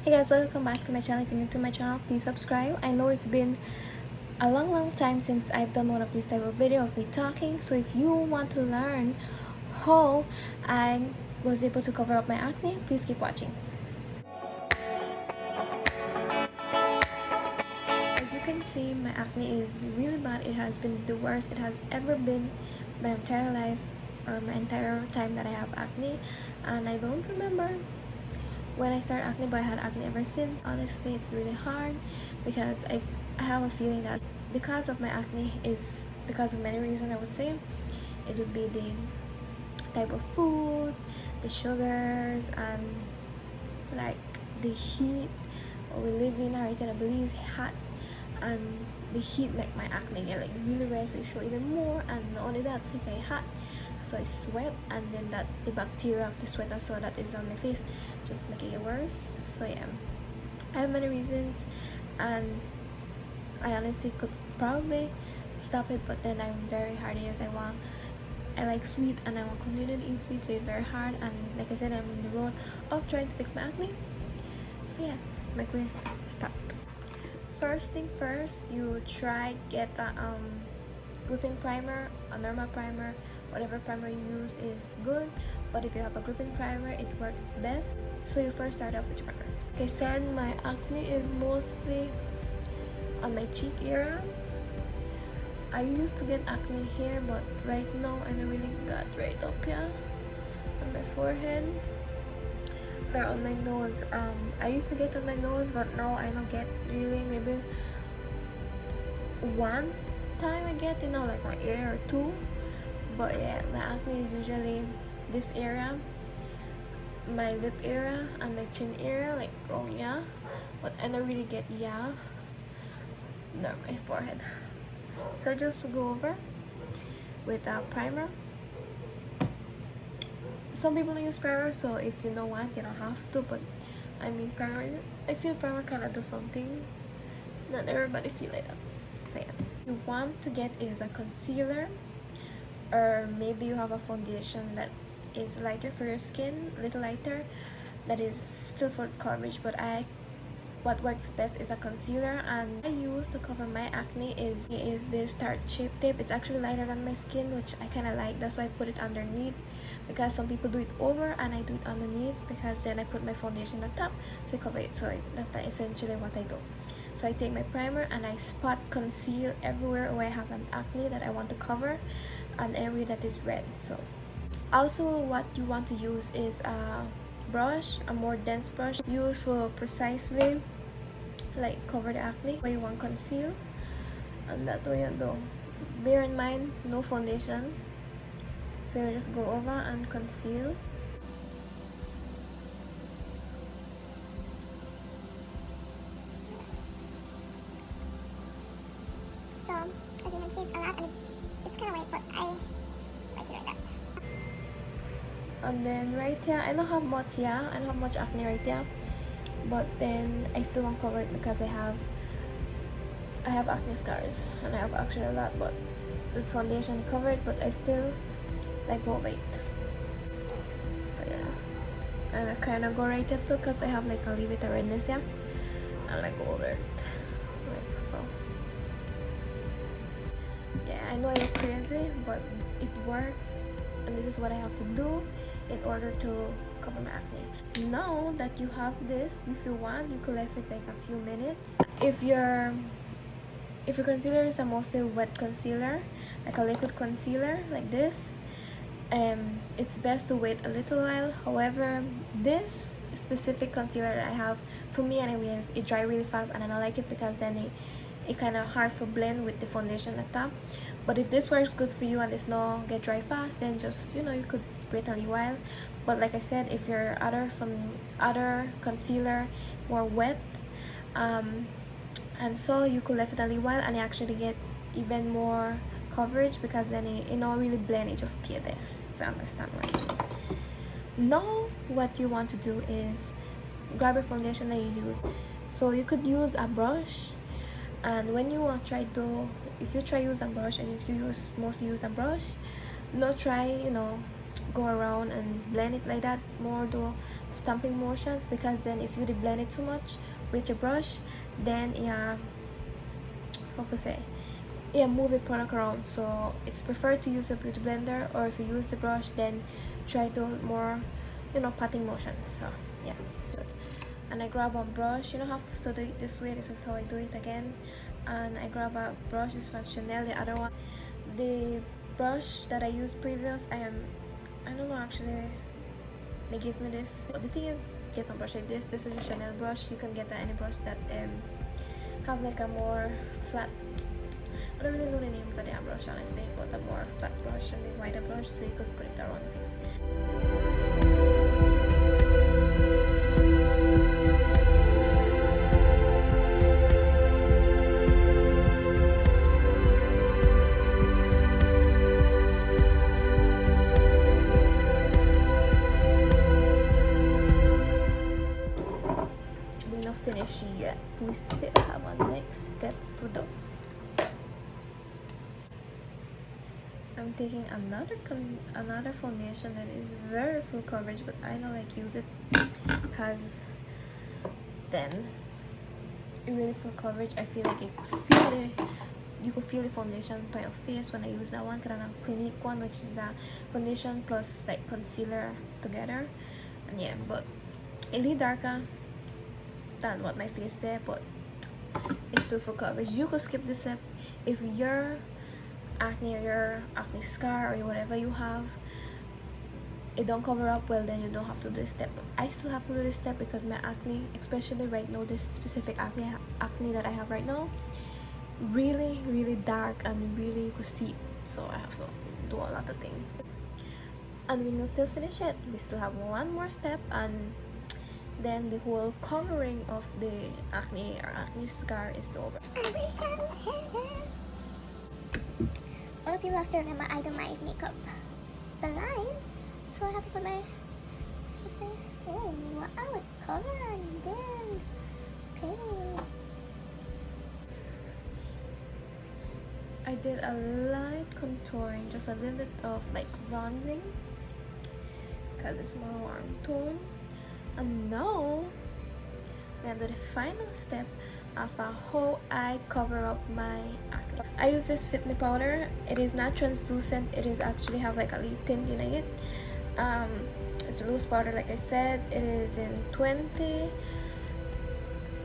Hey guys, welcome back to my channel. If you're new to my channel, please subscribe. I know it's been a long time since I've done one of these type of video of me talking, so if you want to learn how I was able to cover up my acne, please keep watching. As you can see, my acne is really bad. It has been the worst it has ever been my entire life, or my entire time that I have acne, and I don't remember when I started acne, but I had acne ever since. Honestly, it's really hard because I have a feeling that because of my acne is because of many reasons. I would say it would be the type of food, the sugars, and like the heat we live in right now. I believe it's hot, and the heat make my acne get like really red, so it show even more. And not only that, it's like hot, so I sweat, and then that the bacteria of the sweat and so that is on my face just making it worse. So yeah, I have many reasons, and I honestly could probably stop it, but then I'm very hardy as I like sweet, and I want to continue to eat sweet, so it's very hard. And like I said, I'm in the road of trying to fix my acne. So yeah, make we start. First thing first, you try get a gripping primer, a normal primer. Whatever primer you use is good, but if you have a gripping primer, it works best. So you first start off with your primer. Like I said, my acne is mostly on my cheek area. I used to get acne here, but right now I don't really got right up here on my forehead or on my nose. I used to get on my nose, but now I don't get really. Maybe one time I get, like my ear or two. But yeah, my acne is usually this area, my lip area, and my chin area, like wrong, yeah. But I don't really get my forehead. So just go over with a primer. Some people use primer, so if you don't want, you don't have to. But I mean, primer, I feel primer kind of does something. Not everybody feel like that. So yeah, you want to get is a concealer, or maybe you have a foundation that is lighter for your skin, a little lighter, that is still for coverage. But what works best is a concealer, and I use to cover my acne is this tart shape tape. It's actually lighter than my skin, which I kind of like. That's why I put it underneath, because some people do it over and I do it underneath, because then I put my foundation on top, so I cover it. So that's essentially what I do. So I take my primer and I spot conceal everywhere where I have an acne that I want to cover, and area that is red. So also what you want to use is a brush, a more dense brush, used for precisely like cover the acne where you want conceal, and that way you do. Bear in mind, no foundation, so you just go over and conceal. So as you can see, it's a lot, and it's kind of white, but I like it like that. And then right here, I don't have much acne right here, but then I still won't cover it because I have acne scars, and I have actually a lot. But with foundation covered, but I still like go over it. So yeah, and I kind of go right here too, because I have like a little bit of redness here, and like go over it like so. Yeah, I know I look crazy, but it works, and this is what I have to do in order to cover my acne. Now that you have this, if you want, you could leave it like a few minutes. If your concealer is a mostly wet concealer, like a liquid concealer like this, it's best to wait a little while. However, this specific concealer that I have, for me anyways, it dry really fast, and I don't like it because then it kind of hard for blend with the foundation at top. But if this works good for you and it's not get dry fast, then just you could wait a little while. But like I said, if your other concealer more wet, and so you could leave it a little while, and you actually get even more coverage, because then it not really blend, it just stay there, if you understand right. Now what you want to do is grab a foundation that you use. So you could use a brush, and when you if you try use a brush, and if you mostly use a brush, not try go around and blend it like that, more do stamping motions, because then if you blend it too much with your brush, then yeah, how to say, yeah, move the product around. So it's preferred to use a beauty blender, or if you use the brush, then try to more, you know, patting motions. So yeah, good. And I grab a brush. You don't have to do it this way, this is how I do it again. And I grab a brush. This from Chanel, the other one, the brush that I used previous, I don't know actually, they give me this. But the thing is, get a brush like this is a Chanel brush. You can get any brush that have like a more flat, I don't really know the names of the brush honestly, but a more flat brush and a wider brush, so you could put it around your face. We're not finished yet. We still have a next step for the. I'm taking another foundation that is very full coverage, but I don't like use it because then it really full coverage. I feel like you could feel the foundation by your face when I use that one, because I'm a Clinique one, which is a foundation plus like concealer together, and yeah, but a little darker than what my face did, but it's still full coverage. You could skip this step if your acne or your acne scar or whatever you have, it don't cover up well, then you don't have to do this step. But I still have to do this step because my acne, especially right now, this specific acne that I have right now, really dark and really you could see, so I have to do a lot of things. And we don't still finish it. We still have one more step, and then the whole covering of the acne or acne scar is over. I wish I was here. All of you have to remember I do my makeup the line, so I have to put my, oh wow, it covered then. Okay. I did a light contouring, just a little bit of like bronzing because it's more warm tone. And now we are the final step of how I cover up my acne. I use this Fit Me powder. It is not translucent, it is actually have like a little tint in it. It's a loose powder, like I said. It is in 20.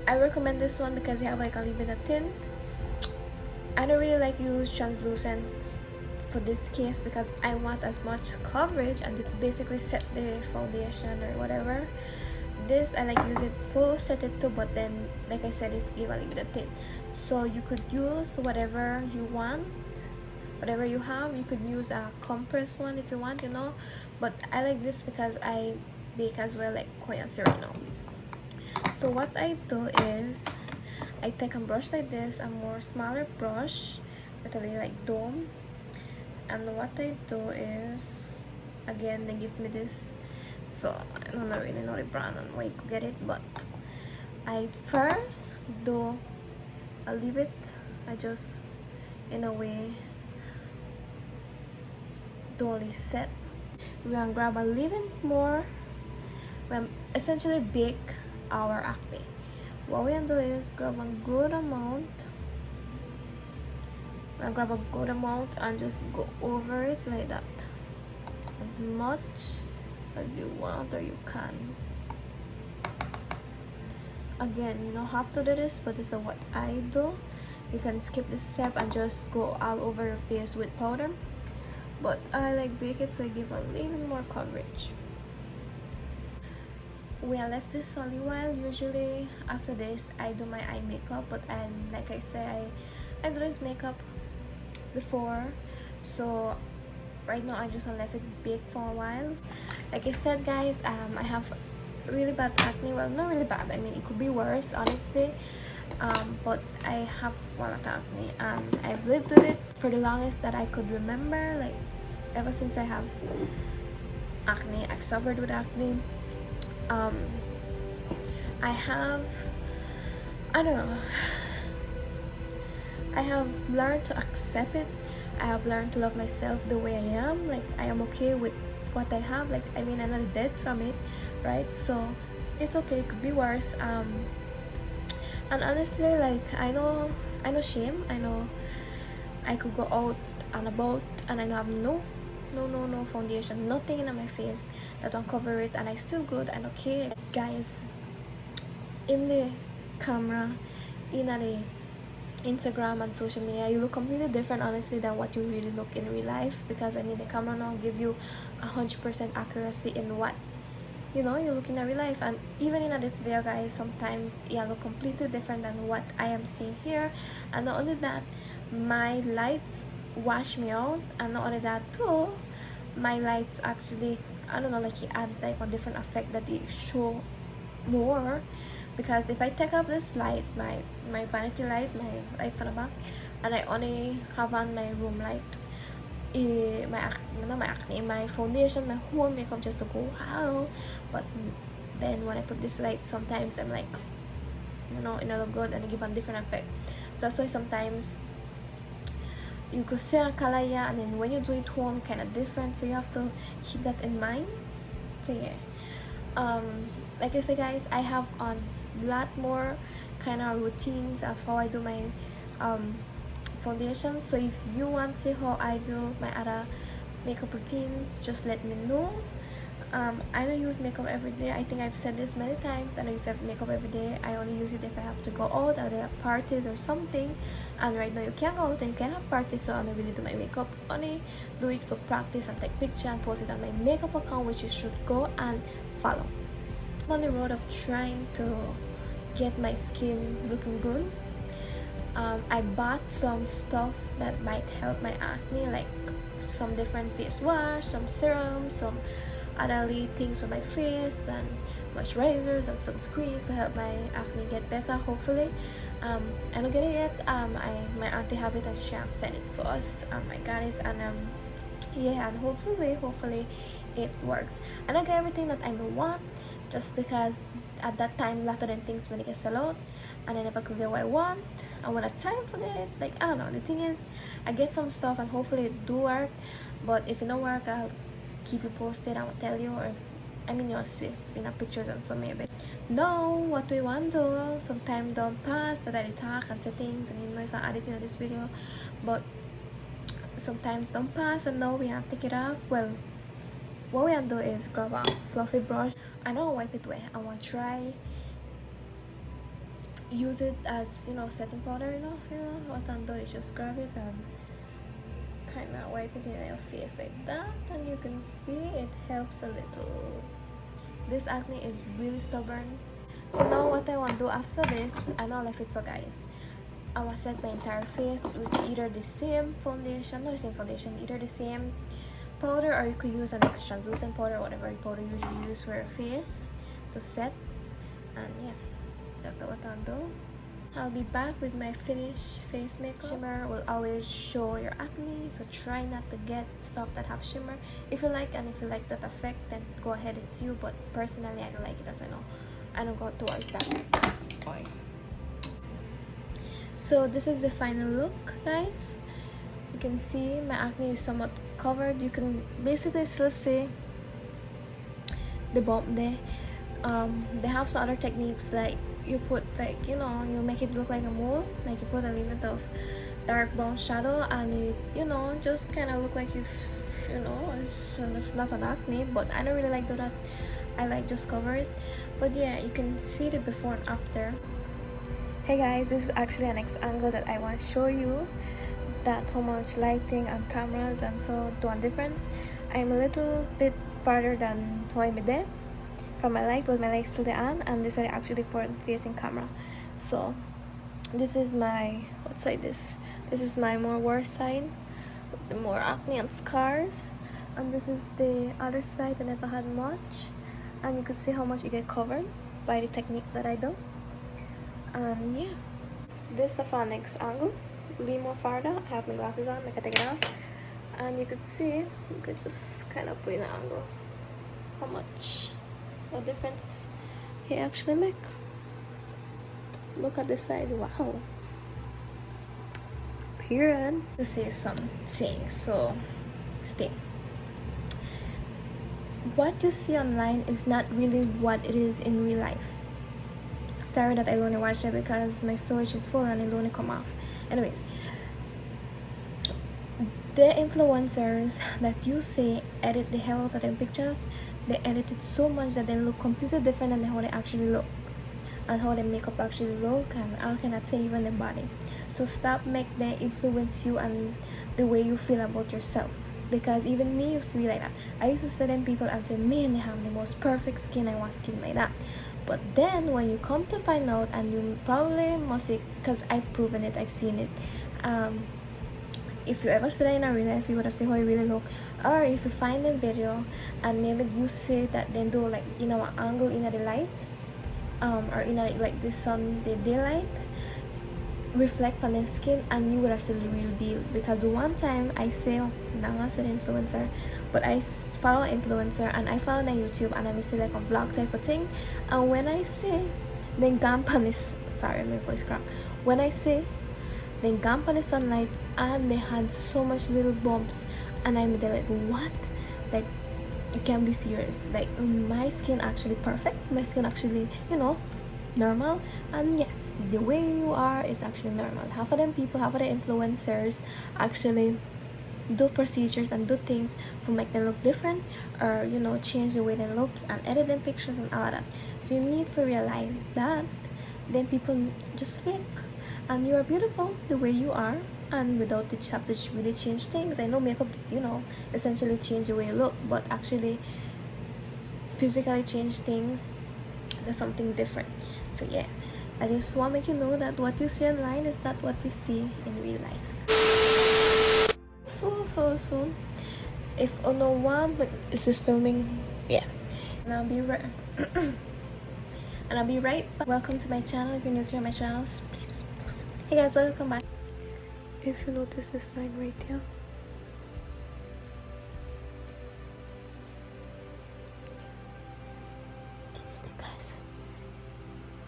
I recommend this one because they have like a little bit of tint. I don't really like use translucent for this case because I want as much coverage and it basically set the foundation or whatever. This I like use it full set it too, but then like I said, it's give a little bit of tint. So you could use whatever you want, whatever you have. You could use a compressed one if you want, you know, but I like this because I bake as well, like Koya Sereno. So what I do is I take a brush like this, a more smaller brush with a little like dome, and what I do is, again, they give me this, so I don't really know the brand and where you could get it, but I first do a little bit, I just in a way do only set. We're gonna grab a little bit more. We essentially bake our acne. What we're gonna do is grab a good amount. I grab a good amount and just go over it like that, as much as you want or you can. Again, you don't have to do this, but this is what I do. You can skip this step and just go all over your face with powder, but I like bake it so I give a little bit more coverage. We are left this only while. Usually after this I do my eye makeup, but like I say, I do this makeup before, so right now I just left it bake for a while. Like I said, guys, I have really bad acne. Well, not really bad, I mean it could be worse, honestly, but I have a lot of acne and I've lived with it for the longest that I could remember. Like ever since I have acne, I've suffered with acne. I don't know, I have learned to accept it. I have learned to love myself the way I am. Like I am okay with what I have. Like, I mean, I'm not dead from it, right? So it's okay, it could be worse. And honestly, like, I know shame, I know I could go out and about, and I know I have no foundation, nothing in my face that don't cover it, and I still good and okay. Guys, in the camera, in the Instagram and social media, you look completely different, honestly, than what you really look in real life, because I mean, the camera now give you 100% accuracy in what you look in a real life. And even in this video, guys, sometimes I look completely different than what I am seeing here. And not only that, my lights wash me out, and not only that too, my lights actually, I don't know, like, it add like a different effect that they show more. Because if I take off this light, my vanity light, my light from the back, and I only have on my room light, my foundation, my whole makeup just to go wow. But then when I put this light, sometimes I'm like, it not look good, and it give a different effect. So that's why sometimes you could see a color, yeah, and then when you do it home, kind of different. So you have to keep that in mind. So yeah, like I said, guys, I have a lot more kind of routines of how I do my foundation. So if you want to see how I do my other makeup routines, just let me know. I don't use makeup every day. I think I've said this many times. I don't use makeup every day. I only use it if I have to go out or there are parties or something. And right now you can't go out and you can't have parties, so I don't really do my makeup. Only do it for practice and take picture and post it on my makeup account, which you should go and follow. I'm on the road of trying to get my skin looking good. I bought some stuff that might help my acne, like some different face wash, some serums, some other things for my face, and moisturizers and sunscreen to help my acne get better, hopefully. I don't get it yet. My auntie have it and she sent it for us. I got it, and yeah, and hopefully it works. I don't get everything that I want, just because at that time a lot of them things when it gets sell out, and I never could get what I want. And when I time to get it, like, I don't know, the thing is, I get some stuff and hopefully it do work. But if it don't work, I'll keep you posted. I will tell you, or if you'll see in the pictures and so maybe. No, what we want to do, sometimes don't pass that I talk and say things, and if I'm editing this video, but sometimes don't pass, and now we have to take it off. Well, what we have to do is grab a fluffy brush. I don't wipe it away. I want to try use it as setting powder. What I'm doing is just grab it and kind of wipe it in your face like that, and you can see it helps a little. This acne is really stubborn. So now what I want to do after this, I know I left it, so guys, I want to set my entire face with either the same foundation, not the same foundation, either the same powder, or you could use an extra translucent powder, whatever powder you usually use for your face to set. And yeah, that's what I'll do. I'll be back with my finished face makeup. Shimmer will always show your acne, so try not to get stuff that have shimmer. If you like, and if you like that effect, then go ahead, it's you. But personally, I don't like it, as I don't go towards that point. So this is the final look, guys. You can see my acne is somewhat covered. You can basically still see the bump there. They have some other techniques, like you put, like, you make it look like a mole, like you put a little bit of dark brown shadow, and it just kind of look like it's not an acne. But I don't really like that. I like just cover it. But yeah, you can see the before and after. Hey guys, this is actually an next angle that I want to show you, that how much lighting and cameras and so do a difference. I'm a little bit farther than how I'm there from my light, but my light still on, and this is actually for facing camera. So this is my, what side this is my more worse side with the more acne and scars, and this is the other side I never had much, and you can see how much it get covered by the technique that I do. And yeah, this is the next angle, a little more farther. I have my glasses on, I can take it off, and you could see, you could just kind of put in an angle how much the difference he actually make. Look at this side, wow. Period. To say something, so stay. what you see online is not really what it is in real life. Sorry that I only watched it because my storage is full and it only come off. Anyways, the influencers that you say edit the hell out of their pictures, they edit it so much that they look completely different than how they actually look, and how their makeup actually look, and how can I say even their body. So stop make them influence you and the way you feel about yourself, because even me used to be like that. I used to see them people and say, man, they have the most perfect skin, I want skin like that. But then when you come to find out, and you probably must say, because I've proven it, I've seen it, if you ever see that in a real life, you would say how you really look. Or if you find a video and maybe you see that they do like an angle in the light, or in like the sun, the daylight reflect on their skin, and you would have seen the real deal. Because one time I say, now I said influencer, but I follow influencer and I follow on YouTube, and I see like a vlog type of thing, and when I say then gamp on this, sorry my voice crack, when I say then gamp on the sunlight, and they had so much little bumps, and I'm there like, what? Like, you can't be serious. Like, my skin actually perfect, my skin actually normal. And yes, the way you are is actually normal. Half of them people, half of the influencers actually do procedures and do things to make them look different, or change the way they look and edit them pictures and all of that. So you need to realize that then people just fake, and you are beautiful the way you are, and without it have to really change things. I know makeup essentially change the way you look, but actually physically change things, there's something different. So yeah, I just want to make you know that what you see online is not what you see in real life. So if no one, but is this filming? Yeah. And I'll be right and I'll be right back. Welcome to my channel. If you're new to my channel, hey guys, welcome back. If you notice this line right here,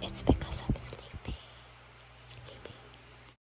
it's because